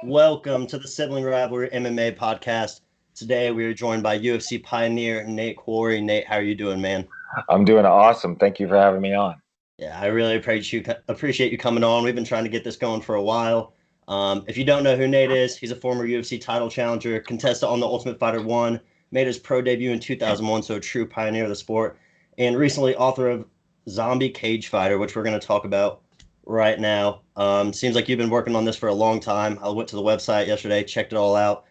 Welcome to the Sibling Rivalry MMA Podcast. Today we are joined by UFC pioneer Nate Quarry. Nate, how are you doing, man? I'm doing awesome. Thank you for having me on. Yeah, I really appreciate you coming on. We've been trying to get this going for a while. If you don't know who Nate is, he's a former UFC title challenger, contestant on The Ultimate Fighter 1, made his pro debut in 2001, so a true pioneer of the sport, and recently author of Zombie Cage Fighter, which we're going to talk about right now. Seems like you've been working on this for a long time. I went to the website yesterday, checked it all out.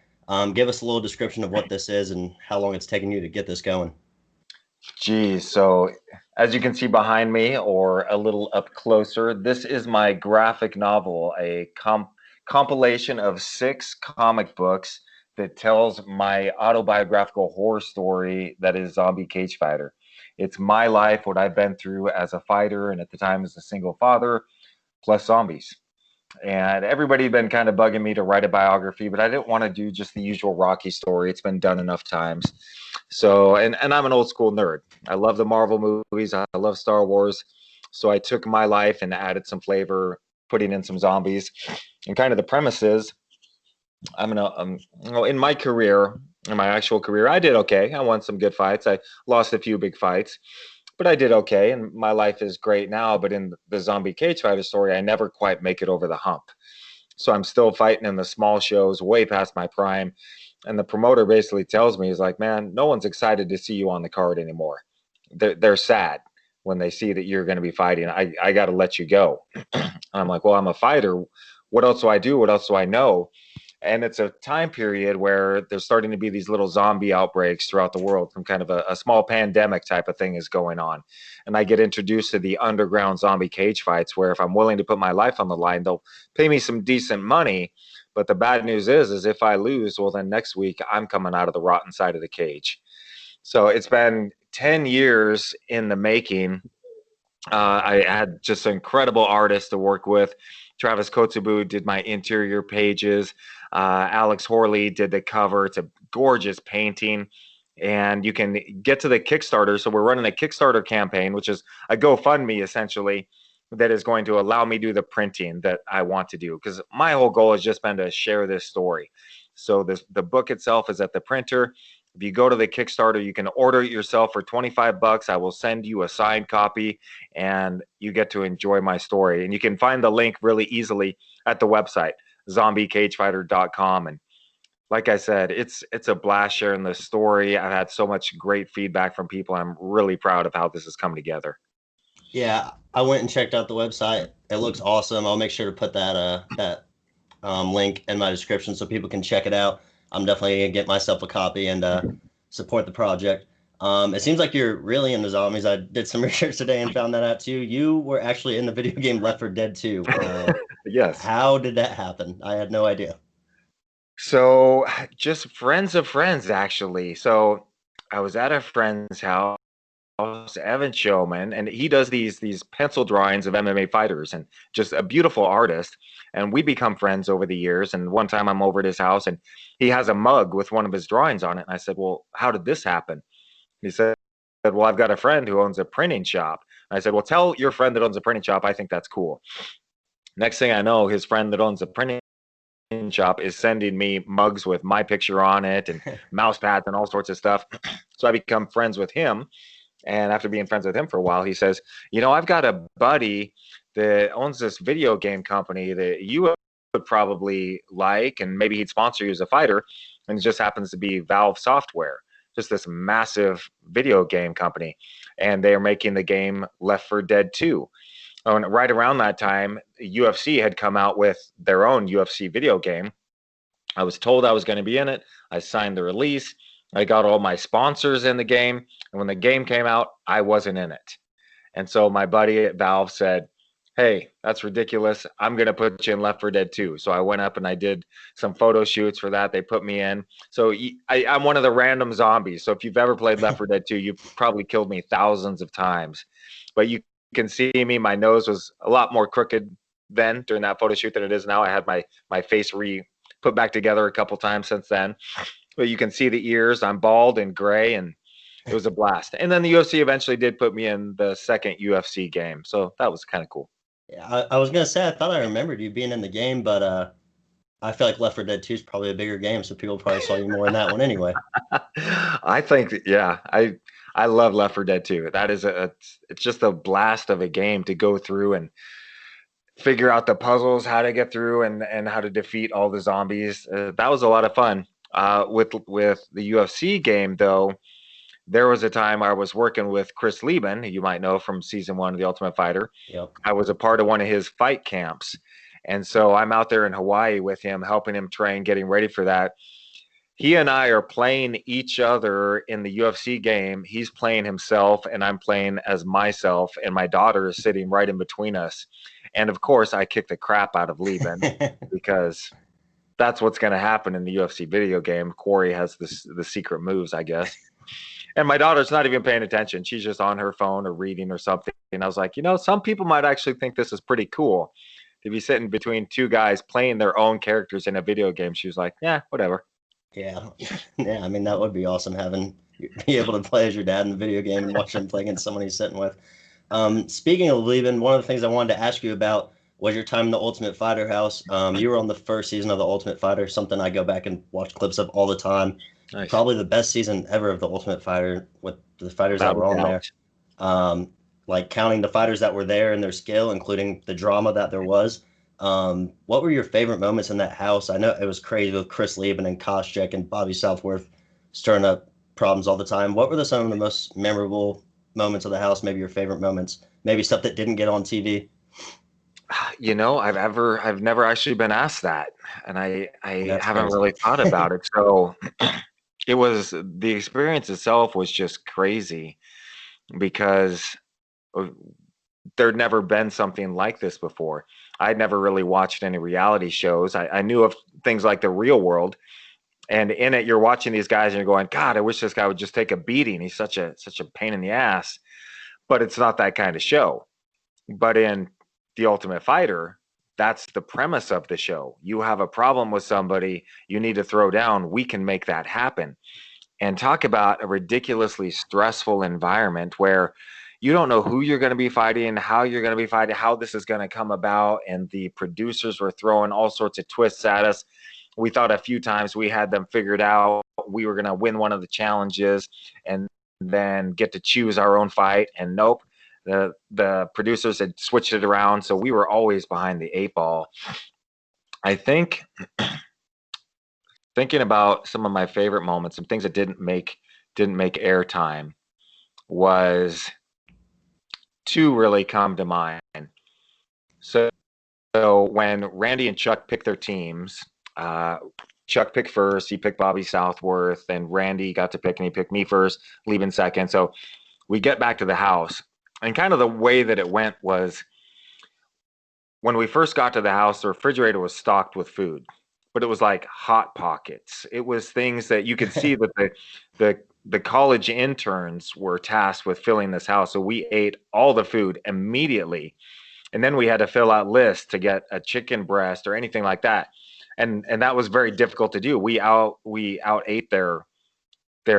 Give us a little description of what this is and how long it's taken you to get this going. Geez, so as you can see behind me or a little up closer, this is my graphic novel, a compilation of 6 comic books that tells my autobiographical horror story that is Zombie Cage Fighter. It's my life, what I've been through as a fighter and at the time as a single father, plus zombies. And everybody had been kind of bugging me to write a biography, but I didn't want to do just the usual Rocky story. It's been done enough times. So, and I'm an old school nerd. I love the Marvel movies. I love Star Wars. So I took my life and added some flavor, putting in some zombies. And kind of the premise is, in my career, in my actual career, I did okay. I won some good fights. I lost a few big fights, but I did okay, and my life is great now. But in the Zombie Cage Fighter story, I never quite make it over the hump. So I'm still fighting in the small shows, way past my prime. And the promoter basically tells me, he's like, man, no one's excited to see you on the card anymore. They're sad when they see that you're going to be fighting. I got to let you go. And I'm like, well, I'm a fighter. What else do I do? What else do I know? And it's a time period where there's starting to be these little zombie outbreaks throughout the world. Some kind of a small pandemic type of thing is going on. And I get introduced to the underground zombie cage fights where if I'm willing to put my life on the line, they'll pay me some decent money. But the bad news is if I lose, well, then next week I'm coming out of the rotten side of the cage. So it's been 10 years in the making. I had just incredible artists to work with. Travis Kotzebue did my interior pages. Alex Horley did the cover. It's a gorgeous painting. And you can get to the Kickstarter. So we're running a Kickstarter campaign, which is a GoFundMe essentially, that is going to allow me to do the printing that I want to do. Because my whole goal has just been to share this story. So the book itself is at the printer. If you go to the Kickstarter, you can order it yourself for $25. I will send you a signed copy and you get to enjoy my story. And you can find the link really easily at the website, zombiecagefighter.com. And like I said, it's a blast sharing the story. I've had so much great feedback from people. I'm really proud of how this has come together. Yeah, I went and checked out the website. It looks awesome. I'll make sure to put that link in my description so people can check it out. I'm definitely gonna get myself a copy and support the project. It seems like you're really into zombies. I did some research today and found that out too. You were actually in the video game Left 4 Dead 2. Yes. How did that happen? I had no idea. So just friends of friends, actually. So I was at a friend's house, Evan Showman, and he does these pencil drawings of MMA fighters and just a beautiful artist. And we become friends over the years. And one time I'm over at his house and he has a mug with one of his drawings on it. And I said, well, how did this happen? He said, well, I've got a friend who owns a printing shop. And I said, well, tell your friend that owns a printing shop. I think that's cool. Next thing I know, his friend that owns a printing shop is sending me mugs with my picture on it and mouse pads and all sorts of stuff. So I become friends with him. And after being friends with him for a while, he says, I've got a buddy that owns this video game company that you would probably like, and maybe he'd sponsor you as a fighter. And it just happens to be Valve Software, just this massive video game company. And they are making the game Left 4 Dead 2. And right around that time, UFC had come out with their own UFC video game. I was told I was going to be in it. I signed the release. I got all my sponsors in the game. And when the game came out, I wasn't in it. And so my buddy at Valve said, hey, that's ridiculous. I'm going to put you in Left 4 Dead 2. So I went up and I did some photo shoots for that. They put me in. So I'm one of the random zombies. So if you've ever played Left 4 Dead 2, you've probably killed me thousands of times. But you can see me. My nose was a lot more crooked then during that photo shoot than it is now. I had my face put back together a couple times since then. But you can see the ears. I'm bald and gray, and it was a blast. And then the UFC eventually did put me in the second UFC game, so that was kind of cool. Yeah, I was gonna say I thought I remembered you being in the game, but I feel like Left 4 Dead 2 is probably a bigger game, so people probably saw you more in that one anyway. I think, yeah, I love Left 4 Dead 2. That is it's just a blast of a game to go through and figure out the puzzles, how to get through, and how to defeat all the zombies. That was a lot of fun. With the UFC game, though, there was a time I was working with Chris Lieben, who you might know from season 1 of The Ultimate Fighter. Yep. I was a part of one of his fight camps. And so I'm out there in Hawaii with him, helping him train, getting ready for that. He and I are playing each other in the UFC game. He's playing himself, and I'm playing as myself, and my daughter is sitting right in between us. And of course, I kick the crap out of Lieben because that's what's going to happen in the UFC video game. Quarry has the secret moves, I guess. And my daughter's not even paying attention. She's just on her phone or reading or something. And I was like, some people might actually think this is pretty cool to be sitting between two guys playing their own characters in a video game. She was like, yeah, whatever. Yeah. Yeah, I mean, that would be awesome, be able to play as your dad in the video game and watch him play against someone he's sitting with. Speaking of Lieben, one of the things I wanted to ask you about was your time in the Ultimate Fighter house. You were on the first season of the Ultimate Fighter, something I go back and watch clips of all the time. Nice. Probably the best season ever of the Ultimate Fighter with the fighters that were on there. Like counting the fighters that were there and their skill, including the drama that there was. What were your favorite moments in that house? I know it was crazy with Chris Lieben and Koscheck and Bobby Southworth stirring up problems all the time. What were some of the most memorable moments of the house? Maybe your favorite moments, maybe stuff that didn't get on TV. I've never actually been asked that, and I haven't really thought about it. So the experience itself was just crazy because there'd never been something like this before. I'd never really watched any reality shows. I knew of things like The Real World, and in it, you're watching these guys and you're going, God, I wish this guy would just take a beating. He's such a pain in the ass. But it's not that kind of show. But in The Ultimate Fighter, that's the premise of the show. You have a problem with somebody you need to throw down. We can make that happen. And talk about a ridiculously stressful environment where you don't know who you're going to be fighting, how you're going to be fighting, how this is going to come about. And the producers were throwing all sorts of twists at us. We thought a few times we had them figured out. We were going to win one of the challenges and then get to choose our own fight. And nope, the producers had switched it around. So we were always behind the 8 ball. I think thinking about some of my favorite moments and things that didn't make airtime was 2 really come to mind. So when Randy and Chuck picked their teams, Chuck picked first, he picked Bobby Southworth, and Randy got to pick, and he picked me first, leaving second. So we get back to the house, and kind of the way that it went was when we first got to the house, the refrigerator was stocked with food, but it was like Hot Pockets. It was things that you could see that the college interns were tasked with filling this house. So we ate all the food immediately. And then we had to fill out lists to get a chicken breast or anything like that. And that was very difficult to do. We out ate their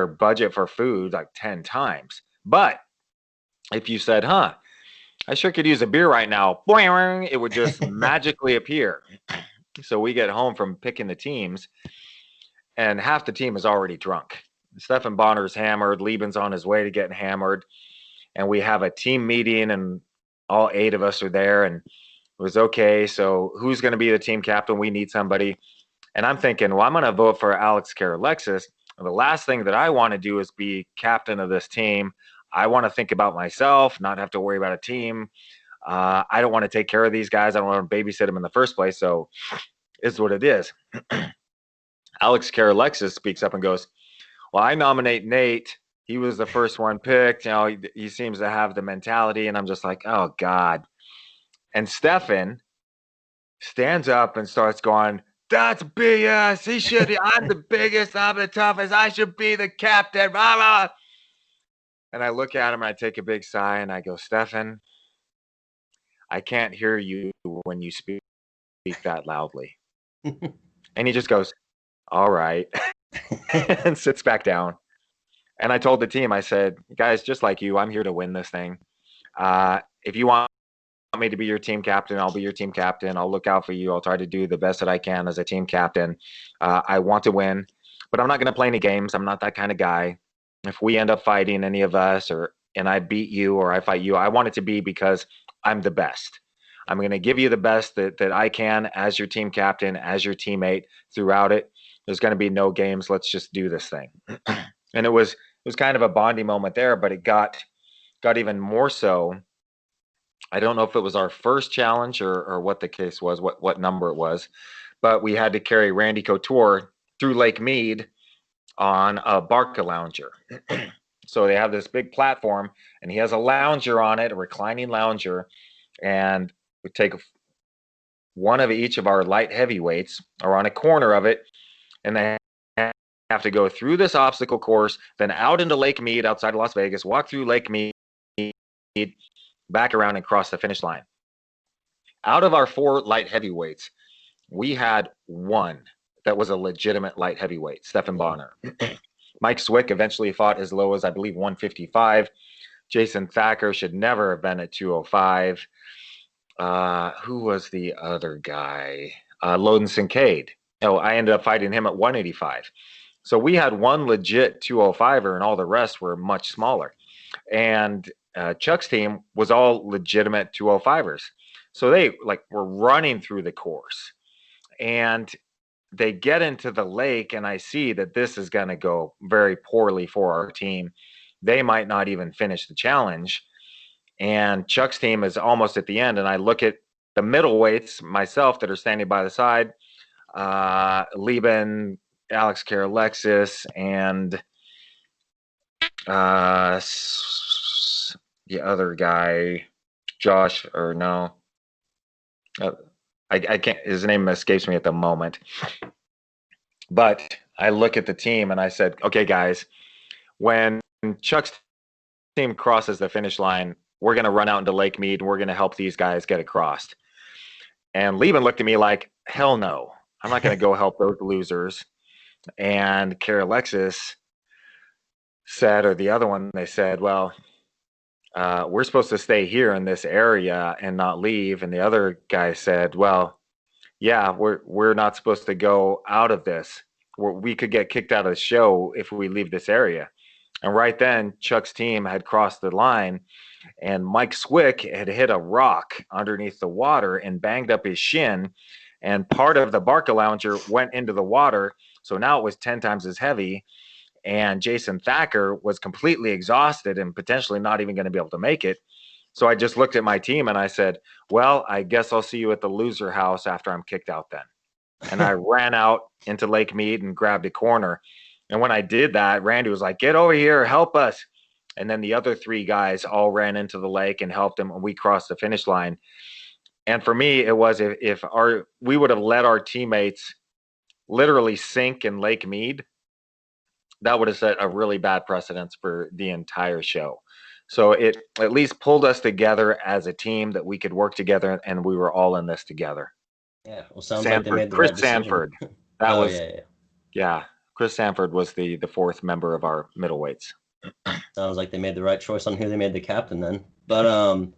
budget for food like 10 times. But if you said, I sure could use a beer right now, boing, it would just magically appear. So we get home from picking the teams, and half the team is already drunk. Stefan Bonner's hammered, Lieben's on his way to getting hammered, and we have a team meeting, and all 8 of us are there, and it was okay. So who's going to be the team captain? We need somebody. And I'm thinking, well, I'm going to vote for Alex Karalexis. And the last thing that I want to do is be captain of this team. I want to think about myself, not have to worry about a team. I don't want to take care of these guys. I don't want to babysit them in the first place. So it's what it is. Alex Karalexis speaks up and goes, well, I nominate Nate. He was the first one picked. He seems to have the mentality. And I'm just like, oh, God. And Stefan stands up and starts going, that's BS. He should be. I'm the biggest. I'm the toughest. I should be the captain. Blah, blah. And I look at him and I take a big sigh and I go, Stefan, I can't hear you when you speak that loudly. And he just goes, all right, and sits back down. And I told the team, I said, guys, just like you, I'm here to win this thing. If you want me to be your team captain, I'll be your team captain. I'll look out for you. I'll try to do the best that I can as a team captain. I want to win, but I'm not going to play any games. I'm not that kind of guy. If we end up fighting, any of us, and I beat you or I fight you, I want it to be because I'm the best. I'm going to give you the best that I can as your team captain, as your teammate throughout it. There's going to be no games. Let's just do this thing. And it was kind of a bonding moment there, but it got even more so. I don't know if it was our first challenge or what the case was, what number it was, but we had to carry Randy Couture through Lake Mead on a Barca lounger. So they have this big platform, and he has a lounger on it, a reclining lounger, and we take one of each of our light heavyweights or on a corner of it, and they have to go through this obstacle course, then out into Lake Mead outside of Las Vegas, walk through Lake Mead, back around and cross the finish line. Out of our 4 light heavyweights, we had one that was a legitimate light heavyweight, Stephan Bonner. Mike Swick eventually fought as low as, I believe, 155. Jason Thacker should never have been at 205. Who was the other guy? Loden Sincade. Oh, I ended up fighting him at 185. So we had one legit 205er, and all the rest were much smaller. And Chuck's team was all legitimate 205ers. So they were running through the course, and they get into the lake, and I see that this is going to go very poorly for our team. They might not even finish the challenge. And Chuck's team is almost at the end, and I look at the middleweights myself that are standing by the side, Lieben, Alex Karalexis, and the other guy, Josh, or no, I can't, his name escapes me at the moment. But I look at the team and I said, okay, guys, when Chuck's team crosses the finish line, we're going to run out into Lake Mead and we're going to help these guys get across. And Lieben looked at me like, hell no, I'm not going to go help those losers. And Karalexis said, or the other one, they said, well, we're supposed to stay here in this area and not leave. And the other guy said, well, yeah, we're not supposed to go out of this. We could get kicked out of the show if we leave this area. And right then, Chuck's team had crossed the line, and Mike Swick had hit a rock underneath the water and banged up his shin, and part of the Barca lounger went into the water. So now it was 10 times as heavy. And Jason Thacker was completely exhausted and potentially not even going to be able to make it. So I just looked at my team and I said, well, I guess I'll see you at the loser house after I'm kicked out then. And I ran out into Lake Mead and grabbed a corner. And when I did that, Randy was like, get over here, help us. And then the other 3 guys all ran into the lake and helped him, and we crossed the finish line. And for me, it was if we would have let our teammates literally sink in Lake Mead, that would have set a really bad precedence for the entire show. So it at least pulled us together as a team that we could work together, and we were all in this together. Yeah, well, sounds like they made the Chris right decision. Sanford. Yeah. Chris Sanford was the 4th member of our middleweights. Sounds like they made the right choice on who they made the captain then. But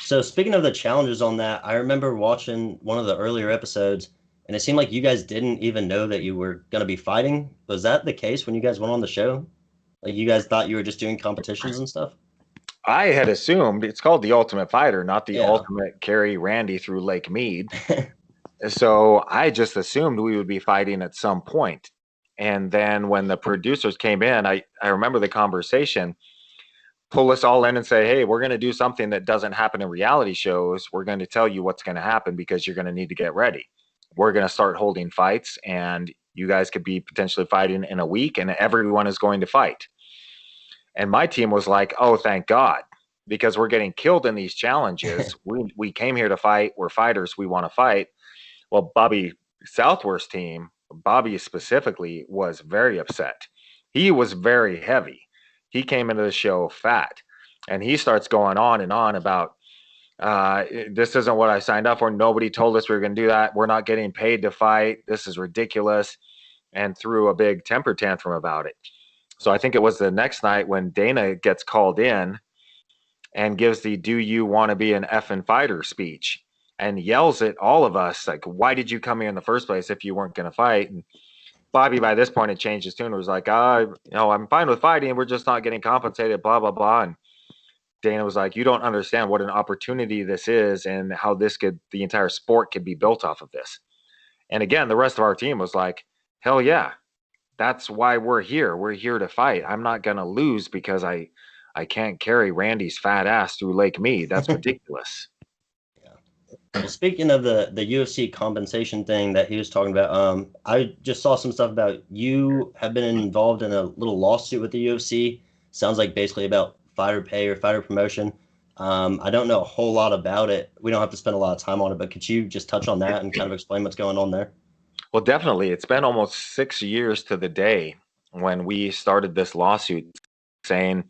so speaking of the challenges on that, I remember watching one of the earlier episodes, and it seemed like you guys didn't even know that you were going to be fighting. Was that the case when you guys went on the show? Like, you guys thought you were just doing competitions and stuff? I had assumed it's called The Ultimate Fighter, not The Ultimate Carry Randy Through Lake Mead. So I just assumed we would be fighting at some point. And then when the producers came in, I remember the conversation, pull us all in and say, hey, we're going to do something that doesn't happen in reality shows. We're going to tell you what's going to happen because you're going to need to get ready. We're going to start holding fights, and you guys could be potentially fighting in a week, and everyone is going to fight. And my team was like, oh, thank God, because we're getting killed in these challenges. We came here to fight. We're fighters. We want to fight. Well, Bobby Southworth's team, Bobby specifically, was very upset. He was very heavy. He came into the show fat, and he starts going on and on about, this isn't what I signed up for. Nobody told us we were going to do that. We're not getting paid to fight. This is ridiculous. And threw a big temper tantrum about it. So I think it was the next night when Dana gets called in and gives the "Do you want to be an effing fighter" speech and yells at all of us, like, why did you come here in the first place if you weren't going to fight? And Bobby, by this point, had changed his tune. It was like, I'm fine with fighting. We're just not getting compensated, blah, blah, blah. And Dana was like, you don't understand what an opportunity this is and how the entire sport could be built off of this. And again, the rest of our team was like, hell yeah, that's why we're here. We're here to fight. I'm not going to lose because I can't carry Randy's fat ass through Lake Mead. That's ridiculous. Well, speaking of the UFC compensation thing that he was talking about, I just saw some stuff about you have been involved in a little lawsuit with the UFC. Sounds like basically about fighter pay or fighter promotion. I don't know a whole lot about it. We don't have to spend a lot of time on it, but could you just touch on that and kind of explain what's going on there? Well, definitely. It's been almost 6 years to the day when we started this lawsuit saying,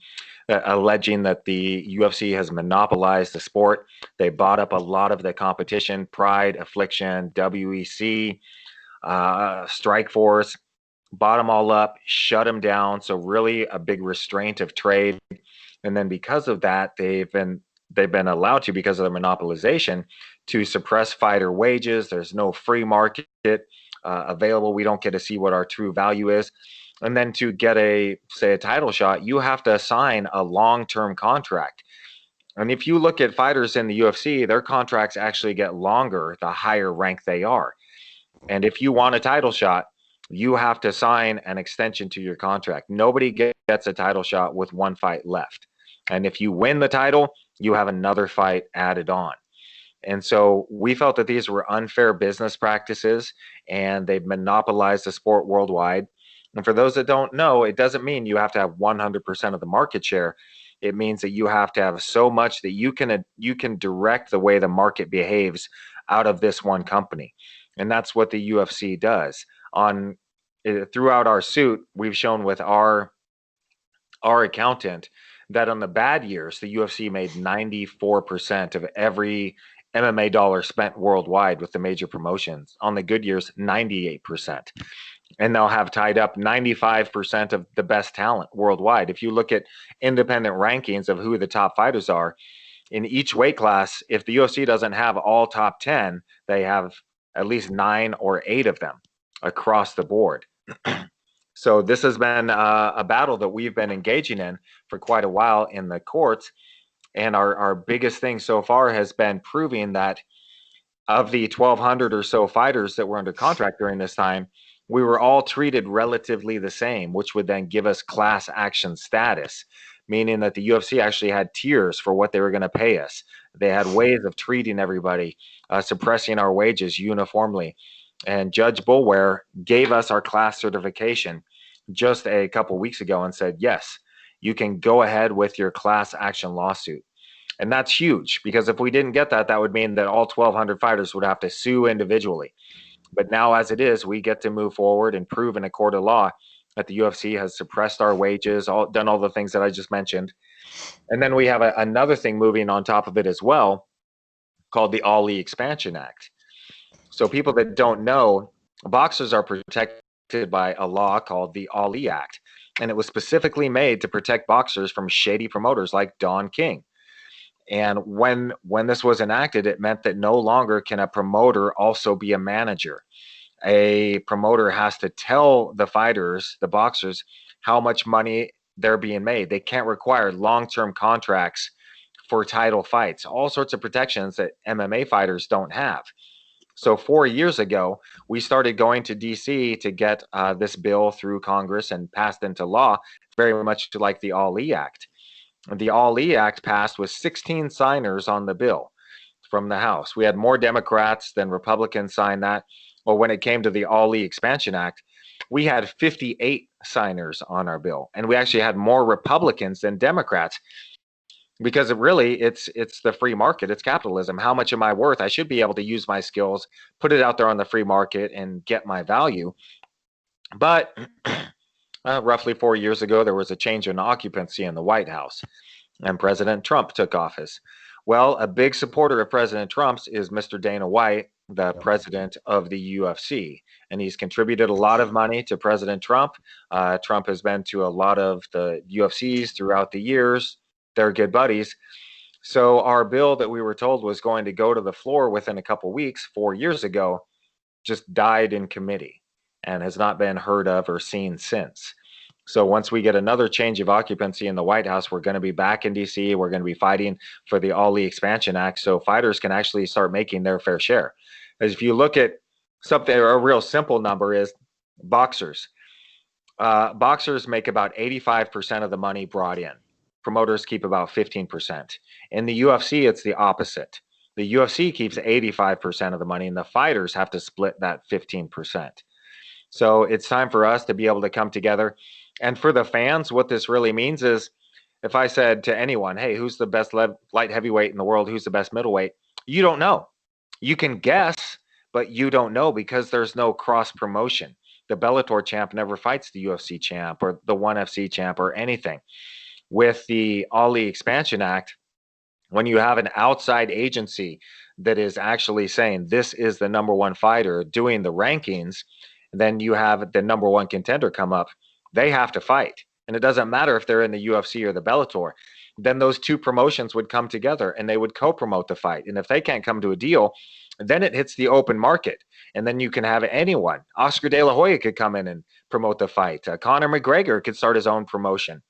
alleging that the UFC has monopolized the sport. They bought up a lot of the competition, Pride, Affliction, WEC, Strikeforce, bought them all up, shut them down. So really a big restraint of trade. And then because of that, they've been allowed to, because of the monopolization, to suppress fighter wages. There's no free market available. We don't get to see what our true value is. And then to get a title shot, you have to sign a long-term contract. And if you look at fighters in the UFC, their contracts actually get longer the higher rank they are. And if you want a title shot, you have to sign an extension to your contract. Nobody gets a title shot with one fight left. And if you win the title, you have another fight added on. And so we felt that these were unfair business practices, and they've monopolized the sport worldwide. And for those that don't know, it doesn't mean you have to have 100% of the market share. It means that you have to have so much that you can direct the way the market behaves out of this one company. And that's what the UFC does. Throughout our suit, we've shown with our accountant that on the bad years, the UFC made 94% of every MMA dollar spent worldwide with the major promotions. On the good years, 98%. And they'll have tied up 95% of the best talent worldwide. If you look at independent rankings of who the top fighters are, in each weight class, if the UFC doesn't have all top 10, they have at least 9 or 8 of them across the board. So this has been a battle that we've been engaging in for quite a while in the courts. And our biggest thing so far has been proving that of the 1,200 or so fighters that were under contract during this time, we were all treated relatively the same, which would then give us class action status, meaning that the UFC actually had tiers for what they were going to pay us. They had ways of treating everybody, suppressing our wages uniformly. And Judge Bulware gave us our class certification just a couple weeks ago and said, yes, you can go ahead with your class action lawsuit. And that's huge, because if we didn't get that, that would mean that all 1,200 fighters would have to sue individually. But now, as it is, we get to move forward and prove in a court of law that the UFC has suppressed our wages, done all the things that I just mentioned. And then we have another thing moving on top of it as well, called the Ali Expansion Act. So people that don't know, boxers are protected by a law called the Ali Act. And it was specifically made to protect boxers from shady promoters like Don King. And when this was enacted, it meant that no longer can a promoter also be a manager. A promoter has to tell the fighters, the boxers, how much money they're being made. They can't require long-term contracts for title fights, all sorts of protections that MMA fighters don't have. So 4 years ago, we started going to DC to get this bill through Congress and passed into law, very much like the Ali Act. The Ali Act passed with 16 signers on the bill from the House. We had more Democrats than Republicans sign that. Well, when it came to the Ali Expansion Act, we had 58 signers on our bill. And we actually had more Republicans than Democrats, because it's the free market. It's capitalism. How much am I worth? I should be able to use my skills, put it out there on the free market, and get my value. But roughly 4 years ago, there was a change in occupancy in the White House, and President Trump took office. Well, a big supporter of President Trump's is Mr. Dana White, the president of the UFC, and he's contributed a lot of money to President Trump. Trump has been to a lot of the UFCs throughout the years. They're good buddies. So our bill that we were told was going to go to the floor within a couple weeks 4 years ago just died in committee and has not been heard of or seen since. So once we get another change of occupancy in the White House, we're going to be back in DC. We're going to be fighting for the Ali Expansion Act so fighters can actually start making their fair share. As if you look at something, a real simple number is boxers. Boxers make about 85% of the money brought in. Promoters keep about 15%. In the UFC, it's the opposite. The UFC keeps 85% of the money, and the fighters have to split that 15%. So it's time for us to be able to come together. And for the fans, what this really means is if I said to anyone, hey, who's the best light heavyweight in the world? Who's the best middleweight? You don't know. You can guess, but you don't know because there's no cross promotion. The Bellator champ never fights the UFC champ or the ONE FC champ or anything. With the Ali Expansion Act, when you have an outside agency that is actually saying this is the number one fighter doing the rankings, then you have the number one contender come up. They have to fight. And it doesn't matter if they're in the UFC or the Bellator. Then those two promotions would come together and they would co-promote the fight. And if they can't come to a deal, then it hits the open market. And then you can have anyone. Oscar De La Hoya could come in and promote the fight. Conor McGregor could start his own promotion.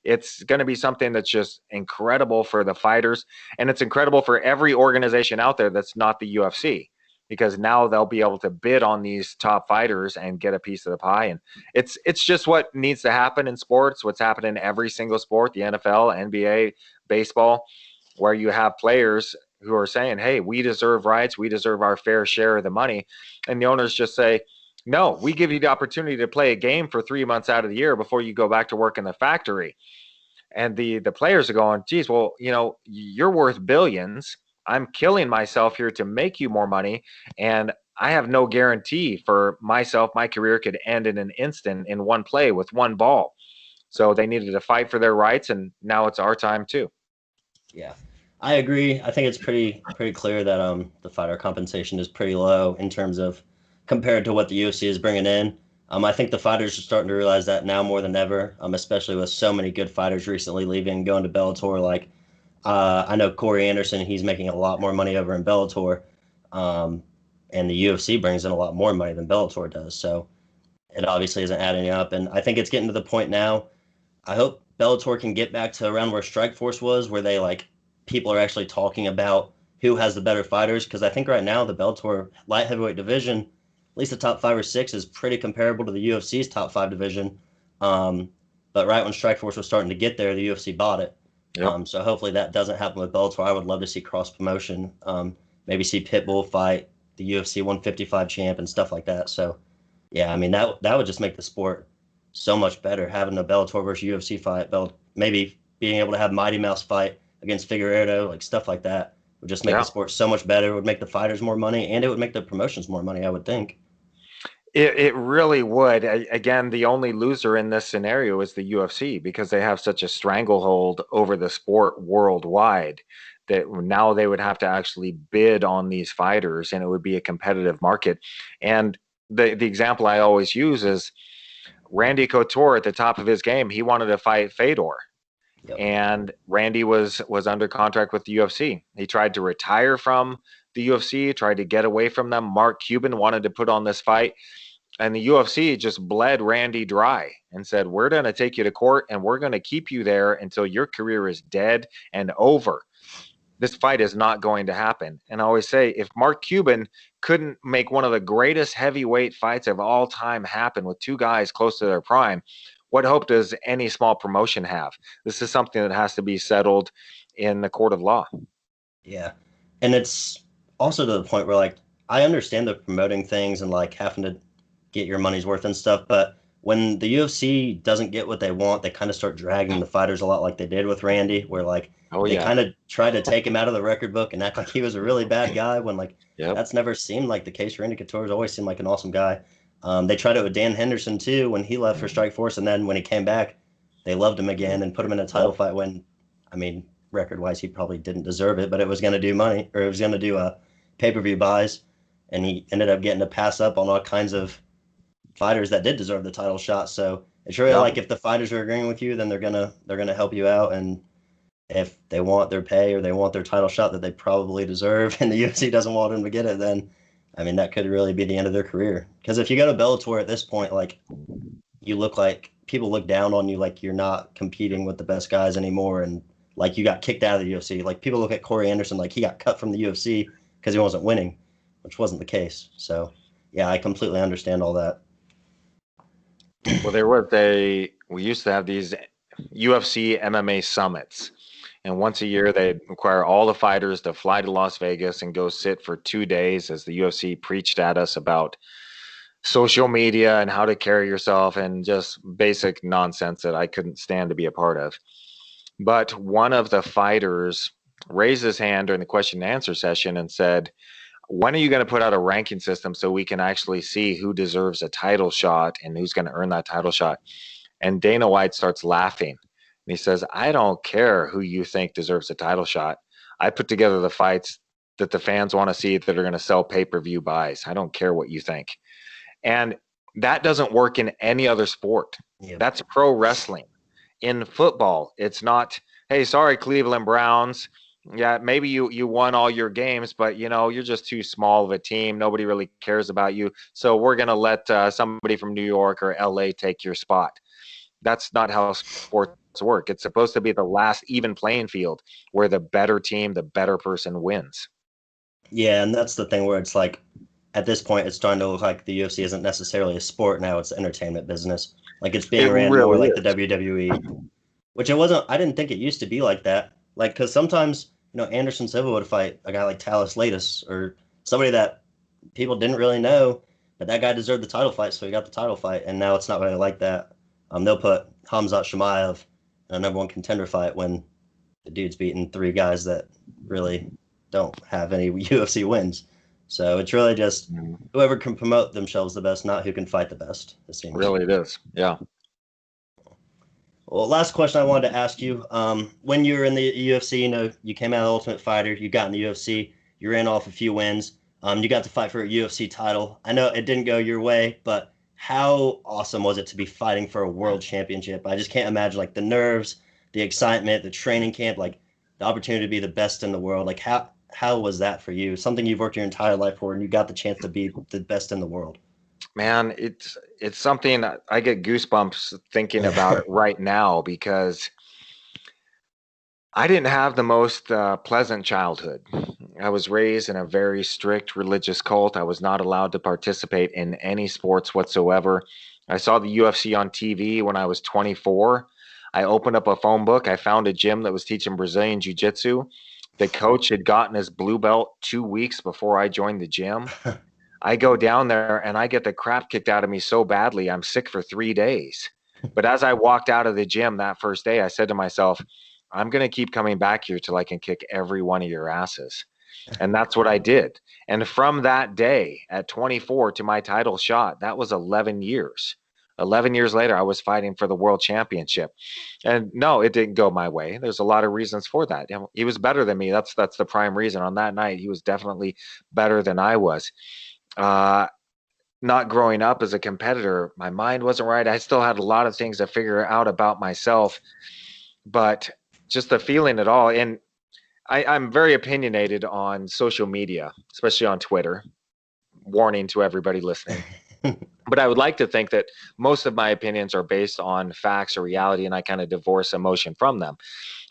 It's going to be something that's just incredible for the fighters. And it's incredible for every organization out there that's not the UFC, because now they'll be able to bid on these top fighters and get a piece of the pie. And it's just what needs to happen in sports, what's happened in every single sport, the NFL, NBA, baseball, where you have players who are saying, hey, we deserve rights, we deserve our fair share of the money. And the owners just say, no, we give you the opportunity to play a game for 3 months out of the year before you go back to work in the factory. And the players are going, geez, well, you're worth billions. I'm killing myself here to make you more money. And I have no guarantee for myself. My career could end in an instant in one play with one ball. So they needed to fight for their rights. And now it's our time too. Yeah, I agree. I think it's pretty clear that the fighter compensation is pretty low in terms of compared to what the UFC is bringing in. I think the fighters are starting to realize that now more than ever, especially with so many good fighters recently leaving, going to Bellator. Like, I know Corey Anderson, he's making a lot more money over in Bellator, and the UFC brings in a lot more money than Bellator does. So it obviously isn't adding up. And I think it's getting to the point now. I hope Bellator can get back to around where Strikeforce was, where they people are actually talking about who has the better fighters. Because I think right now the Bellator light heavyweight division, at least the top 5 or 6, is pretty comparable to the UFC's top 5 division. But right when Strikeforce was starting to get there, the UFC bought it. Yep. So hopefully that doesn't happen with Bellator. I would love to see cross promotion. Maybe see Pitbull fight the UFC 155 champ and stuff like that. So yeah, I mean that would just make the sport so much better. Having a Bellator versus UFC fight, maybe being able to have Mighty Mouse fight against Figueiredo, stuff like that would just make the sport so much better. It would make the fighters more money, and it would make the promotions more money, I would think. It really would. Again, the only loser in this scenario is the UFC, because they have such a stranglehold over the sport worldwide that now they would have to actually bid on these fighters, and it would be a competitive market. And the example I always use is Randy Couture at the top of his game. He wanted to fight Fedor. Yep. And Randy was under contract with the UFC. He tried to retire from the UFC, tried to get away from them. Mark Cuban wanted to put on this fight, and the UFC just bled Randy dry and said, we're going to take you to court and we're going to keep you there until your career is dead and over. This fight is not going to happen. And I always say, if Mark Cuban couldn't make one of the greatest heavyweight fights of all time happen with two guys close to their prime, what hope does any small promotion have? This is something that has to be settled in the court of law. Yeah. And it's also to the point where, I understand the promoting things and, having to get your money's worth and stuff, but when the UFC doesn't get what they want, they kind of start dragging the fighters a lot like they did with Randy, where, they kind of try to take him out of the record book and act like he was a really bad guy when, that's never seemed like the case. Randy Couture's always seemed like an awesome guy. They tried it with Dan Henderson too when he left for Strikeforce, and then when he came back, they loved him again and put him in a title fight when, record-wise, he probably didn't deserve it, but it was going to do money, or it was going to do pay-per-view buys. and he ended up getting to pass up on all kinds of fighters that did deserve the title shot. So it's really Yeah. like if the fighters are agreeing with you, then they're gonna help you out, and if they want their pay or they want their title shot that they probably deserve, and the UFC doesn't want them to get it, then I mean that could really be the end of their career. Because if you go to Bellator at this point, like you look like people look down on you, like you're not competing with the best guys anymore, and like you got kicked out of the UFC. Like people look at Corey Anderson like he got cut from the UFC because he wasn't winning, which wasn't the case. So yeah, I completely understand all that. Well, we used to have these UFC MMA summits. And once a year, they require all the fighters to fly to Las Vegas and go sit for 2 days as the UFC preached at us about social media and how to carry yourself and just basic nonsense that I couldn't stand to be a part of. But one of the fighters raised his hand during the question and answer session and said, when are you going to put out a ranking system so we can actually see who deserves a title shot and who's going to earn that title shot? And Dana White starts laughing. And he says, I don't care who you think deserves a title shot. I put together the fights that the fans want to see that are going to sell pay-per-view buys. I don't care what you think. And that doesn't work in any other sport. Yeah. That's pro wrestling. In football, it's not, hey, sorry, Cleveland Browns. Yeah, maybe you won all your games, but you're just too small of a team. Nobody really cares about you. So we're going to let somebody from New York or LA take your spot. That's not how sports work. It's supposed to be the last even playing field where the better team, the better person wins. Yeah, and that's the thing where it's like at this point it's starting to look like the UFC isn't necessarily a sport now, it's an entertainment business. Like it's being It ran more really like the is. WWE, which it wasn't. I didn't think it used to be like that. Like because sometimes Anderson Silva would fight a guy like Talis Latis or somebody that people didn't really know, but that guy deserved the title fight, so he got the title fight. And now it's not really like that. They'll put Hamzat Shemaev in a number one contender fight when the dude's beating three guys that really don't have any UFC wins. So it's really just whoever can promote themselves the best, not who can fight the best, it seems. Really, it is. Yeah. Well, last question I wanted to ask you. When you were in the UFC, you came out of Ultimate Fighter, you got in the UFC, you ran off a few wins. You got to fight for a UFC title. I know it didn't go your way, but how awesome was it to be fighting for a world championship? I just can't imagine like the nerves, the excitement, the training camp, like the opportunity to be the best in the world. Like how was that for you? Something you've worked your entire life for, and you got the chance to be the best in the world. Man, it's something I get goosebumps thinking about it right now because I didn't have the most pleasant childhood. I was raised in a very strict religious cult. I was not allowed to participate in any sports whatsoever. I saw the UFC on TV when I was 24. I opened up a phone book. I found a gym that was teaching Brazilian Jiu-Jitsu. The coach had gotten his blue belt 2 weeks before I joined the gym. I go down there and I get the crap kicked out of me so badly, I'm sick for 3 days. But as I walked out of the gym that first day, I said to myself, I'm going to keep coming back here till I can kick every one of your asses. And that's what I did. And from that day at 24 to my title shot, that was 11 years. 11 years later, I was fighting for the world championship. And no, it didn't go my way. There's a lot of reasons for that. He was better than me. That's the prime reason. On that night, he was definitely better than I was. Uh, Not growing up as a competitor, my mind wasn't right. I still had a lot of things to figure out about myself, but just the feeling at all. And I'm very opinionated on social media, especially on Twitter. Warning to everybody listening. But I would like to think that most of my opinions are based on facts or reality, and I kind of divorce emotion from them.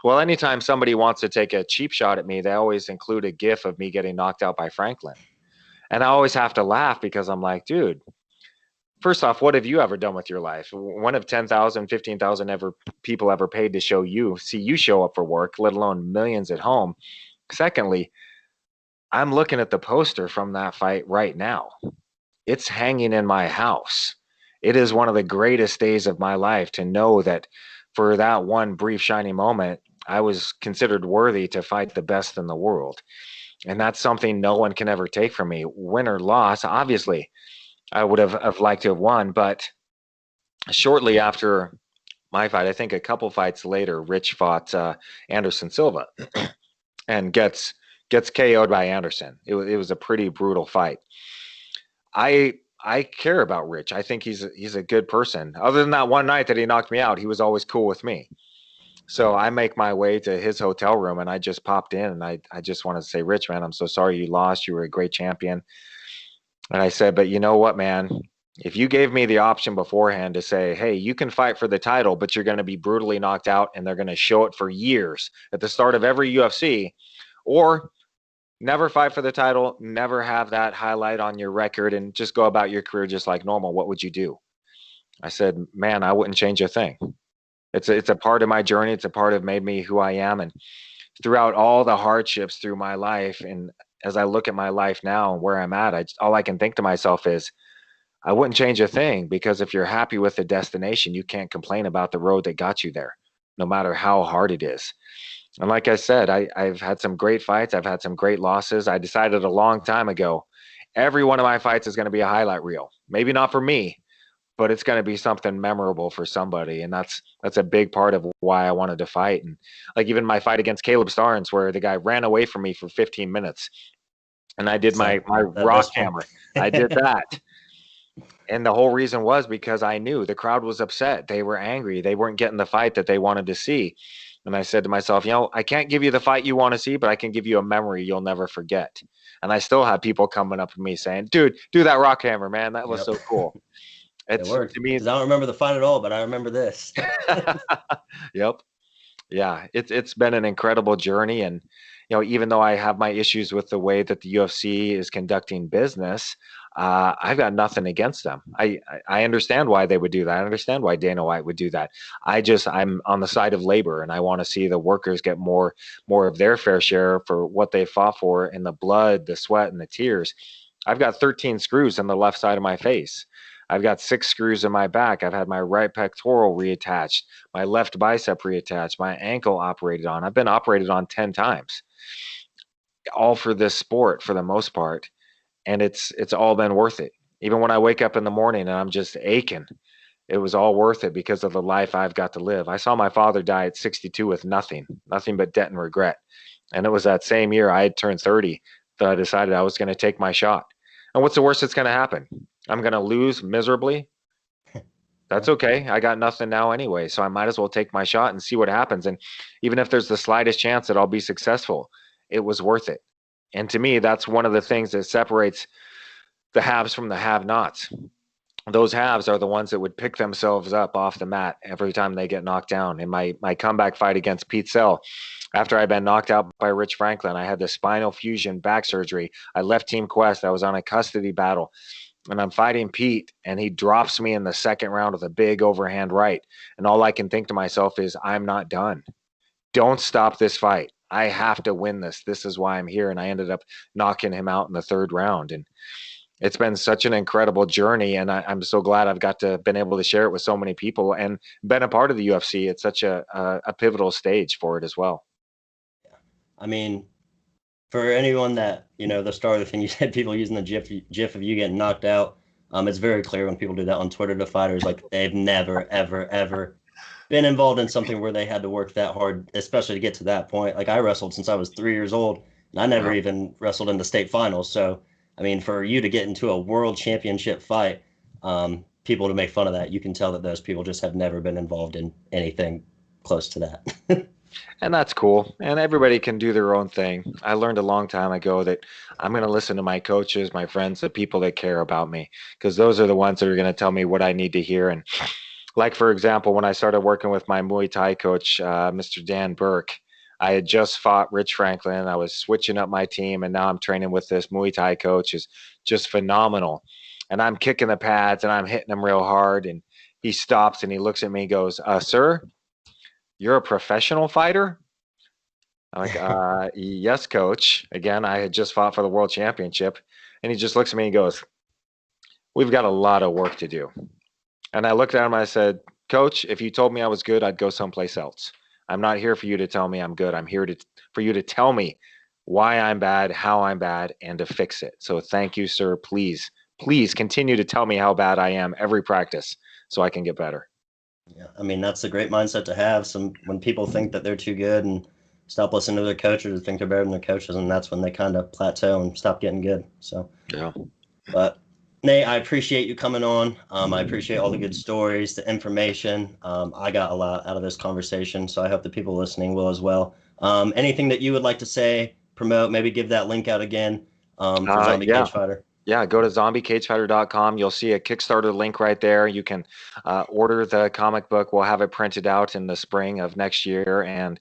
Well, anytime somebody wants to take a cheap shot at me, they always include a GIF of me getting knocked out by Franklin. And I always have to laugh because I'm like, dude, first off, what have you ever done with your life? One of 10,000, 15,000 people ever paid to see you show up for work, let alone millions at home. Secondly, I'm looking at the poster from that fight right now. It's hanging in my house. It is one of the greatest days of my life to know that for that one brief shining moment, I was considered worthy to fight the best in the world. And that's something no one can ever take from me. Win or loss, obviously, I would have liked to have won, but shortly after my fight, I think a couple fights later, Rich fought Anderson Silva and gets gets KO'd by Anderson. It was a pretty brutal fight. I care about Rich. I think he's a good person. Other than that one night that he knocked me out, he was always cool with me. So I make my way to his hotel room, and I just popped in, and I just wanted to say, Rich, man, I'm so sorry you lost. You were a great champion. And I said, but you know what, man? If you gave me the option beforehand to say, hey, you can fight for the title, but you're going to be brutally knocked out, and they're going to show it for years at the start of every UFC, or never fight for the title, never have that highlight on your record, and just go about your career just like normal, what would you do? I said, man, I wouldn't change a thing. It's a part of my journey. It's a part of made me who I am. And throughout all the hardships through my life, and as I look at my life now and where I'm at, all I can think to myself is, I wouldn't change a thing, because if you're happy with the destination, you can't complain about the road that got you there, no matter how hard it is. And like I said, I've had some great fights. I've had some great losses. I decided a long time ago, every one of my fights is going to be a highlight reel. Maybe not for me, but it's going to be something memorable for somebody. And that's a big part of why I wanted to fight. And like even my fight against Caleb Starnes, where the guy ran away from me for 15 minutes and I did my rock hammer. I did that. And the whole reason was because I knew the crowd was upset. They were angry. They weren't getting the fight that they wanted to see. And I said to myself, I can't give you the fight you want to see, but I can give you a memory you'll never forget. And I still have people coming up to me saying, dude, do that rock hammer, man. That was so cool. It worked. To me, because I don't remember the fight at all, but I remember this. Yep. Yeah, it's been an incredible journey. And, even though I have my issues with the way that the UFC is conducting business, I've got nothing against them. I understand why they would do that. I understand why Dana White would do that. I'm on the side of labor, and I want to see the workers get more of their fair share for what they fought for in the blood, the sweat, and the tears. I've got 13 screws on the left side of my face. I've got 6 screws in my back. I've had my right pectoral reattached, my left bicep reattached, my ankle operated on. I've been operated on 10 times, all for this sport for the most part. And it's all been worth it. Even when I wake up in the morning and I'm just aching, it was all worth it because of the life I've got to live. I saw my father die at 62 with nothing but debt and regret. And it was that same year I had turned 30 that I decided I was going to take my shot. And what's the worst that's going to happen? I'm going to lose miserably. That's okay. I got nothing now anyway, so I might as well take my shot and see what happens. And even if there's the slightest chance that I'll be successful, it was worth it. And to me, that's one of the things that separates the haves from the have-nots. Those haves are the ones that would pick themselves up off the mat every time they get knocked down. In my comeback fight against Pete Sell, after I'd been knocked out by Rich Franklin, I had the spinal fusion back surgery. I left Team Quest. I was on a custody battle, and I'm fighting Pete, and he drops me in the second round with a big overhand right. And all I can think to myself is, I'm not done. Don't stop this fight. I have to win this. This is why I'm here. And I ended up knocking him out in the 3rd round. And it's been such an incredible journey. And I'm so glad I've been able to share it with so many people and been a part of the UFC. It's such a pivotal stage for it as well. I mean, for anyone that, the start of the thing, you said people using the GIF of you getting knocked out. It's very clear when people do that on Twitter to fighters, like they've never, ever, ever been involved in something where they had to work that hard, especially to get to that point. Like I wrestled since I was 3 years old, and I never even wrestled in the state finals. So, I mean, for you to get into a world championship fight, people to make fun of that, you can tell that those people just have never been involved in anything close to that. And that's cool. And everybody can do their own thing. I learned a long time ago that I'm going to listen to my coaches, my friends, the people that care about me, because those are the ones that are going to tell me what I need to hear. And like, for example, when I started working with my Muay Thai coach, Mr. Dan Burke, I had just fought Rich Franklin. I was switching up my team, and now I'm training with this Muay Thai coach who's just phenomenal. And I'm kicking the pads, and I'm hitting him real hard. And he stops, and he looks at me and goes, sir, you're a professional fighter? I'm like, yes, coach. Again, I had just fought for the world championship. And he just looks at me and goes, we've got a lot of work to do. And I looked at him and I said, Coach, if you told me I was good, I'd go someplace else. I'm not here for you to tell me I'm good. I'm here for you to tell me why I'm bad, how I'm bad, and to fix it. So thank you, sir. Please continue to tell me how bad I am every practice so I can get better. Yeah, I mean, that's a great mindset to have. When people think that they're too good and stop listening to their coaches or think they're better than their coaches, and that's when they kind of plateau and stop getting good. So, yeah. But Nate, I appreciate you coming on. I appreciate all the good stories, the information. I got a lot out of this conversation, so I hope the people listening will as well. Anything that you would like to say, promote, maybe give that link out again for Zombie Yeah. Cage Fighter? Yeah, go to zombiecagefighter.com. You'll see a Kickstarter link right there. You can order the comic book. We'll have it printed out in the spring of next year. And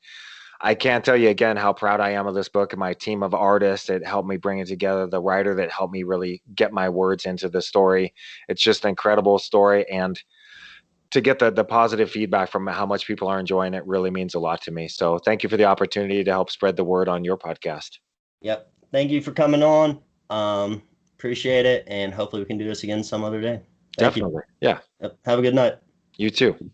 I can't tell you again how proud I am of this book and my team of artists that helped me bring it together, the writer that helped me really get my words into the story. It's just an incredible story. And to get the positive feedback from how much people are enjoying it really means a lot to me. So thank you for the opportunity to help spread the word on your podcast. Yep. Thank you for coming on. Appreciate it. And hopefully we can do this again some other day. Definitely. Yeah. Yep. Have a good night. You too.